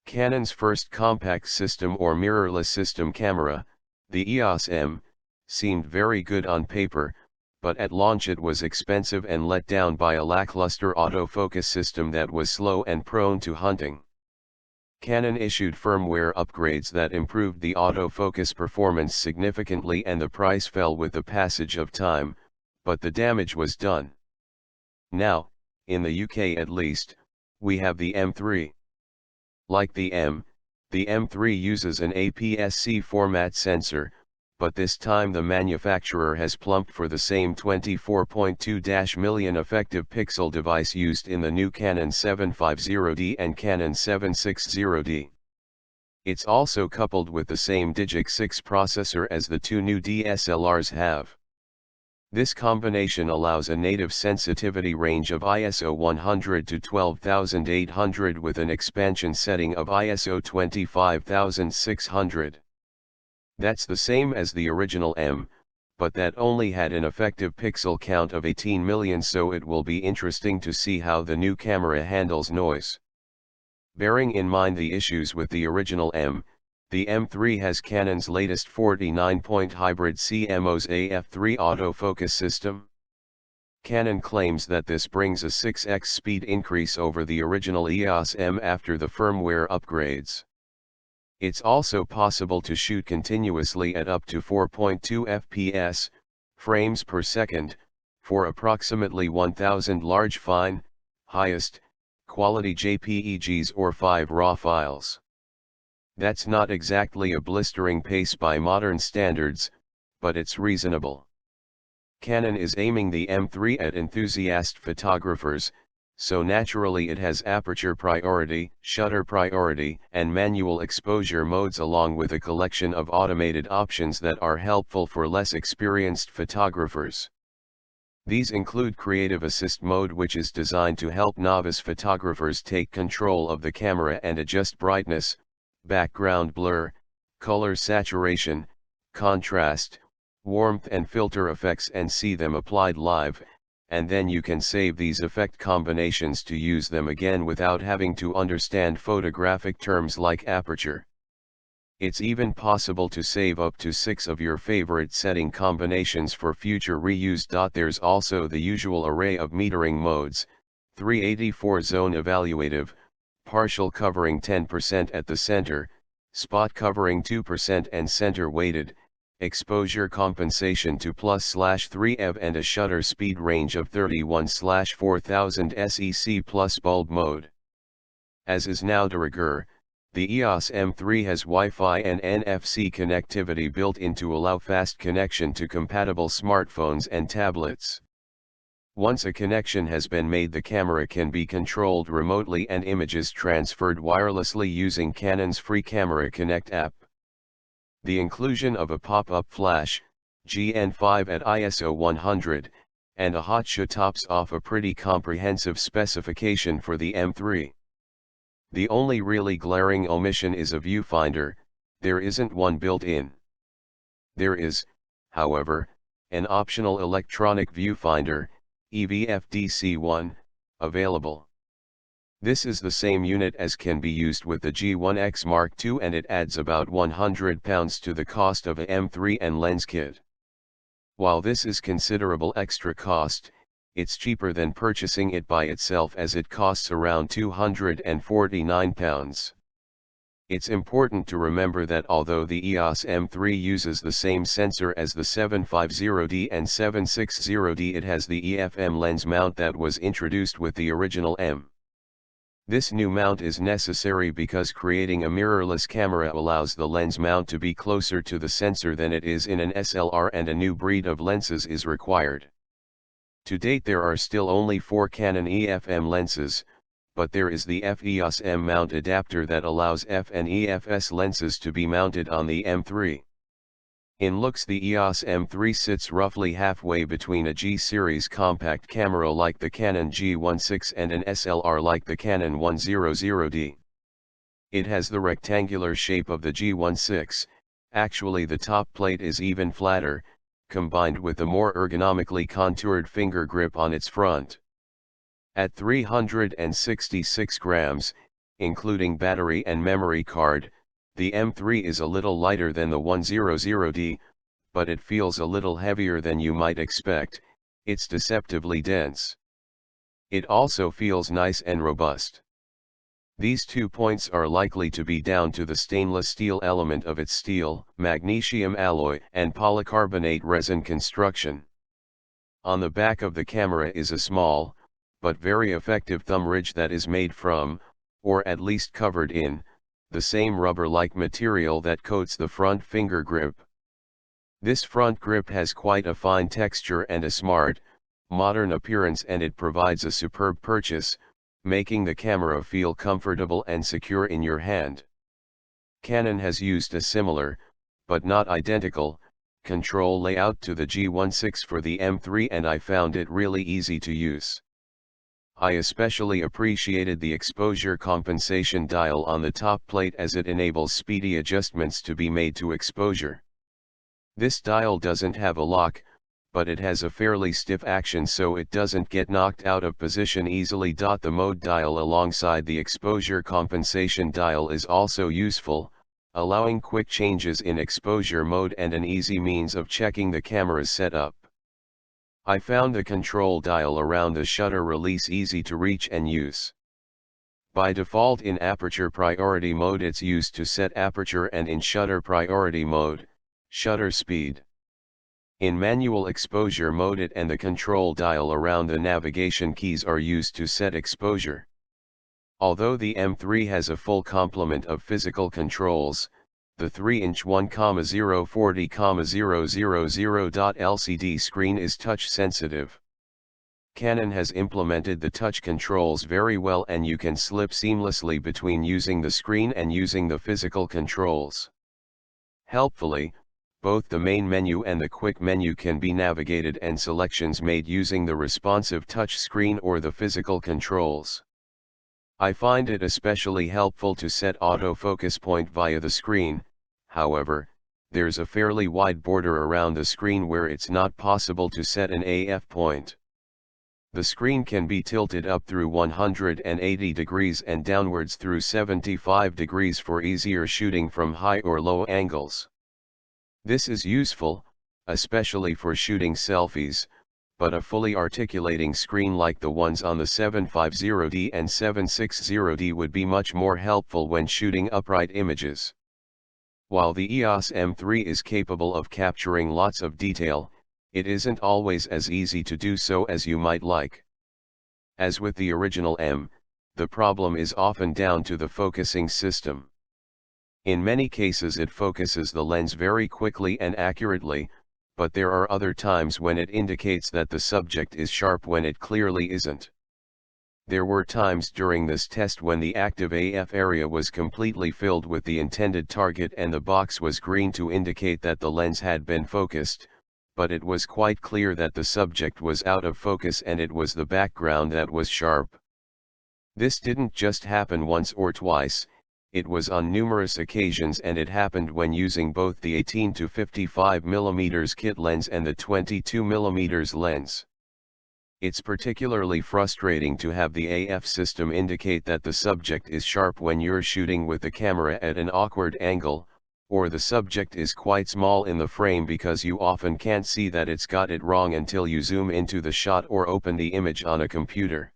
Canon's first compact system or mirrorless system camera, the EOS M, seemed very good on paper, but at launch it was expensive and let down by a lackluster autofocus system that was slow and prone to hunting. Canon issued firmware upgrades that improved the autofocus performance significantly and the price fell with the passage of time, but the damage was done. Now, in the UK at least, we have the M3. Like the M3 uses an APS-C format sensor, but this time the manufacturer has plumped for the same 24.2 million effective pixel device used in the new Canon 750D and Canon 760D. It's also coupled with the same DIGIC 6 processor as the two new DSLRs have. This combination allows a native sensitivity range of ISO 100 to 12800 with an expansion setting of ISO 25600. That's the same as the original M, but that only had an effective pixel count of 18 million, so it will be interesting to see how the new camera handles noise. Bearing in mind the issues with the original M, the M3 has Canon's latest 49-point hybrid CMOS AF3 autofocus system. Canon claims that this brings a 6x speed increase over the original EOS M after the firmware upgrades. It's also possible to shoot continuously at up to 4.2 fps, frames per second, for approximately 1000 large fine, highest, quality JPEGs or 5 RAW files. That's not exactly a blistering pace by modern standards, but it's reasonable. Canon is aiming the M3 at enthusiast photographers, so naturally it has aperture priority, shutter priority, and manual exposure modes along with a collection of automated options that are helpful for less experienced photographers. These include Creative Assist mode, which is designed to help novice photographers take control of the camera and adjust brightness, background blur, color saturation, contrast, warmth and filter effects and see them applied live, and then you can save these effect combinations to use them again without having to understand photographic terms like aperture. It's even possible to save up to 6 of your favorite setting combinations for future reuse. There's also the usual array of metering modes: 384 zone evaluative, partial covering 10% at the center, spot covering 2% and center weighted, exposure compensation to +/3 ev and a shutter speed range of 31/4000 SEC plus bulb mode. As is now de rigueur, the EOS M3 has Wi-Fi and NFC connectivity built in to allow fast connection to compatible smartphones and tablets. Once a connection has been made, the camera can be controlled remotely and images transferred wirelessly using Canon's free Camera Connect app. The inclusion of a pop-up flash, GN5 at ISO 100, and a hotshot tops off a pretty comprehensive specification for the M3. The only really glaring omission is a viewfinder. There isn't one built in. There is, however, an optional electronic viewfinder, EVF-DC1, available. This is the same unit as can be used with the G1X Mark II, and it adds about £100 to the cost of a M3 and lens kit. While this is considerable extra cost, it's cheaper than purchasing it by itself, as it costs around £249. It's important to remember that although the EOS M3 uses the same sensor as the 750D and 760D, it has the Efm Lens Mount that was introduced with the original M. This new mount is necessary because creating a mirrorless camera allows the lens mount to be closer to the sensor than it is in an SLR, and a new breed of lenses is required. To date there are still only 4 Canon EFM lenses, but there is the EOS M mount adapter that allows F and EFS lenses to be mounted on the M3. In looks, the EOS M3 sits roughly halfway between a G-series compact camera like the Canon G16 and an SLR like the Canon 100D. It has the rectangular shape of the G16, actually the top plate is even flatter, combined with a more ergonomically contoured finger grip on its front. At 366 grams, including battery and memory card. The M3 is a little lighter than the 100D, but it feels a little heavier than you might expect. It's deceptively dense. It also feels nice and robust. These 2 points are likely to be down to the stainless steel element of its steel, magnesium alloy, and polycarbonate resin construction. On the back of the camera is a small, but very effective thumb ridge that is made from, or at least covered in, the same rubber-like material that coats the front finger grip. This front grip has quite a fine texture and a smart, modern appearance, and it provides a superb purchase, making the camera feel comfortable and secure in your hand. Canon has used a similar, but not identical, control layout to the G16 for the M3, and I found it really easy to use. I especially appreciated the exposure compensation dial on the top plate, as it enables speedy adjustments to be made to exposure. This dial doesn't have a lock, but it has a fairly stiff action so it doesn't get knocked out of position easily. The mode dial alongside the exposure compensation dial is also useful, allowing quick changes in exposure mode and an easy means of checking the camera's setup. I found the control dial around the shutter release easy to reach and use. By default in aperture priority mode it's used to set aperture, and in shutter priority mode, shutter speed. In manual exposure mode it and the control dial around the navigation keys are used to set exposure. Although the M3 has a full complement of physical controls, the 3-inch 1,040,000 LCD screen is touch sensitive. Canon has implemented the touch controls very well, and you can slip seamlessly between using the screen and using the physical controls. Helpfully, both the main menu and the quick menu can be navigated and selections made using the responsive touch screen or the physical controls. I find it especially helpful to set autofocus point via the screen. However, there's a fairly wide border around the screen where it's not possible to set an AF point. The screen can be tilted up through 180 degrees and downwards through 75 degrees for easier shooting from high or low angles. This is useful, especially for shooting selfies, but a fully articulating screen like the ones on the 750D and 760D would be much more helpful when shooting upright images. While the EOS M3 is capable of capturing lots of detail, it isn't always as easy to do so as you might like. As with the original M, the problem is often down to the focusing system. In many cases it focuses the lens very quickly and accurately, but there are other times when it indicates that the subject is sharp when it clearly isn't. There were times during this test when the active AF area was completely filled with the intended target and the box was green to indicate that the lens had been focused, but it was quite clear that the subject was out of focus and it was the background that was sharp. This didn't just happen once or twice. It was on numerous occasions, and it happened when using both the 18 to 55mm kit lens and the 22mm lens. It's particularly frustrating to have the AF system indicate that the subject is sharp when you're shooting with the camera at an awkward angle, or the subject is quite small in the frame because you often can't see that it's got it wrong until you zoom into the shot or open the image on a computer.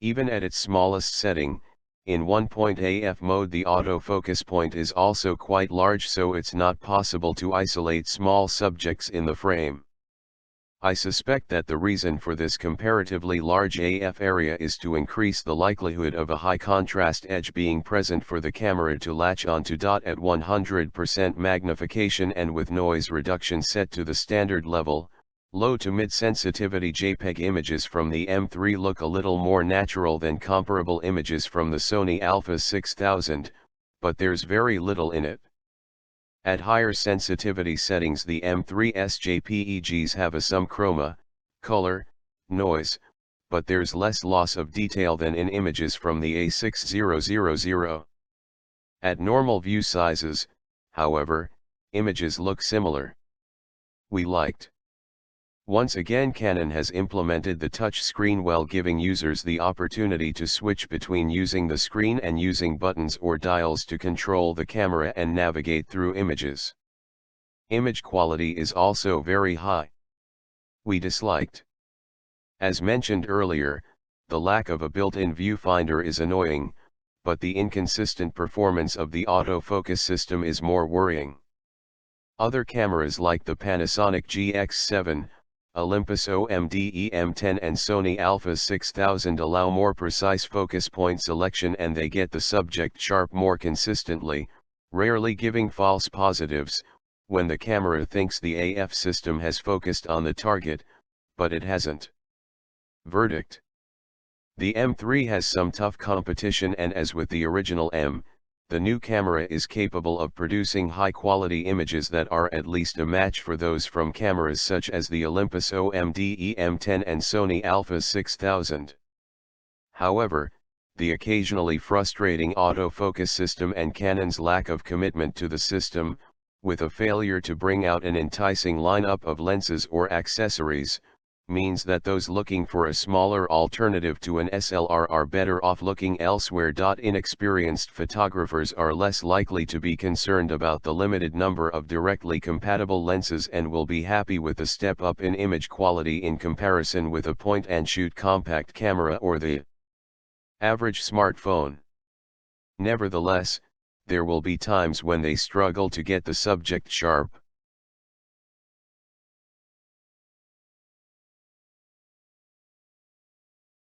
Even at its smallest setting, in 1-point AF mode the autofocus point is also quite large, so it's not possible to isolate small subjects in the frame. I suspect that the reason for this comparatively large AF area is to increase the likelihood of a high contrast edge being present for the camera to latch onto. At 100% magnification and with noise reduction set to the standard level, low to mid sensitivity JPEG images from the M3 look a little more natural than comparable images from the Sony Alpha 6000, but there's very little in it. At higher sensitivity settings the M3's JPEGs have some chroma, color, noise, but there's less loss of detail than in images from the A6000. At normal view sizes, however, images look similar. We liked Once again, Canon has implemented the touch screen well, giving users the opportunity to switch between using the screen and using buttons or dials to control the camera and navigate through images. Image quality is also very high. We disliked. As mentioned earlier, the lack of a built-in viewfinder is annoying, but the inconsistent performance of the autofocus system is more worrying. Other cameras like the Panasonic GX7, Olympus OMD-EM10 and Sony Alpha 6000 allow more precise focus point selection, and they get the subject sharp more consistently, rarely giving false positives, when the camera thinks the AF system has focused on the target, but it hasn't. Verdict: the M3 has some tough competition, and as with the original M, the new camera is capable of producing high-quality images that are at least a match for those from cameras such as the Olympus OMD-EM10 and Sony Alpha 6000. However, the occasionally frustrating autofocus system and Canon's lack of commitment to the system, with a failure to bring out an enticing lineup of lenses or accessories, means that those looking for a smaller alternative to an SLR are better off looking elsewhere. Inexperienced photographers are less likely to be concerned about the limited number of directly compatible lenses and will be happy with the step up in image quality in comparison with a point-and-shoot compact camera or the average smartphone. Nevertheless, there will be times when they struggle to get the subject sharp,